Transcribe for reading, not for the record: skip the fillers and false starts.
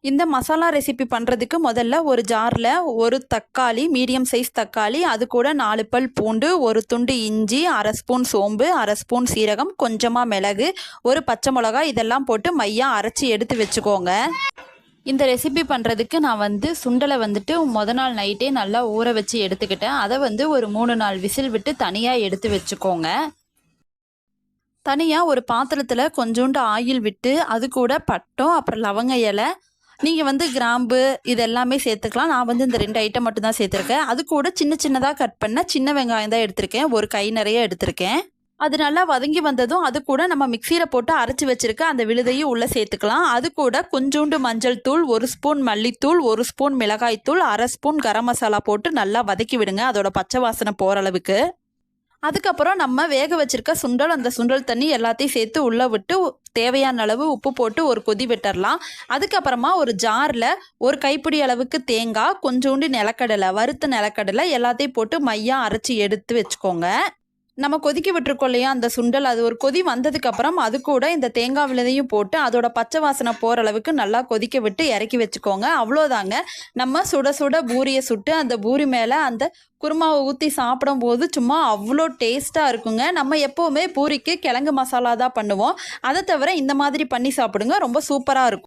இந்த மசாலா ரெசிபி பண்ணுறதுக்கு முதல்ல ஒரு ஜாரில் ஒரு தக்காளி, மீடியம் சைஸ் தக்காளி, அது கூட 4 பல் பூண்டு, ஒரு துண்டு இஞ்சி, அரை ஸ்பூன் சோம்பு, அரை ஸ்பூன் சீரகம், கொஞ்சமாக மிளகு, ஒரு பச்சை மிளகாய் இதெல்லாம் போட்டு மையா அரைச்சி எடுத்து வச்சுக்கோங்க. இந்த ரெசிபி பண்ணுறதுக்கு நான் சுண்டலை நாள் நைட்டே நல்லா ஊற வச்சு எடுத்துக்கிட்டேன். அதை ஒரு 3-4 விசில் விட்டு தனியாக எடுத்து வச்சுக்கோங்க. தனியாக ஒரு பாத்திரத்தில் கொஞ்சோண்டு ஆயில் விட்டு அது கூட பட்டம், அப்புறம் லவங்க இலை, நீங்கள் கிராம்பு இதெல்லாமே சேர்த்துக்கலாம். நான் இந்த 2 ஐட்டம் மட்டும்தான் சேர்த்துருக்கேன். அது கூட சின்ன சின்னதாக கட் பண்ண சின்ன வெங்காயம் தான் எடுத்திருக்கேன். ஒரு கை நிறைய எடுத்திருக்கேன். அது நல்லா வதங்கி வந்ததும் அது கூட நம்ம மிக்சியில் போட்டு அரைச்சி வச்சுருக்க அந்த விழுதையும் உள்ளே சேர்த்துக்கலாம். அது கூட கொஞ்சோண்டு மஞ்சள் தூள், 1 ஸ்பூன் மல்லித்தூள், 1 ஸ்பூன் மிளகாய்த்தூள், அரை ஸ்பூன் கரம் மசாலா போட்டு நல்லா வதக்கி விடுங்க, அதோட பச்சை வாசனை போகிற அளவுக்கு. அதுக்கப்புறம் நம்ம வேக வச்சிருக்க சுண்டல், அந்த சுண்டல் தண்ணி எல்லாத்தையும் சேர்த்து உள்ளே விட்டு தேவையான அளவு உப்பு போட்டு ஒரு கொதி விட்டுறலாம். அதுக்கப்புறமா ஒரு ஜாரில் ஒரு கைப்பிடி அளவுக்கு தேங்காய், கொஞ்சோண்டு நிலக்கடலை, வறுத்த நிலக்கடலை எல்லாத்தையும் போட்டு மையா அரைச்சி எடுத்து வச்சுக்கோங்க. நம்ம கொதிக்க விட்டுருக்கோம் இல்லையா அந்த சுண்டல், அது ஒரு கொதி வந்ததுக்கப்புறம் அது கூட இந்த தேங்காய் விழுதையும் போட்டு அதோட பச்சை வாசனை போகிற அளவுக்கு நல்லா கொதிக்க விட்டு இறக்கி வச்சுக்கோங்க. அவ்வளோதாங்க. நம்ம சுட சுட பூரியை சுட்டு அந்த பூரி மேலே அந்த குருமாவை ஊற்றி சாப்பிடும்போது சும்மா அவ்வளோ டேஸ்ட்டாக இருக்குங்க. நம்ம எப்போவுமே பூரிக்கு கிழங்கு மசாலா தான் பண்ணுவோம். அதை தவிர இந்த மாதிரி பண்ணி சாப்பிடுங்க, ரொம்ப சூப்பராக இருக்கும்.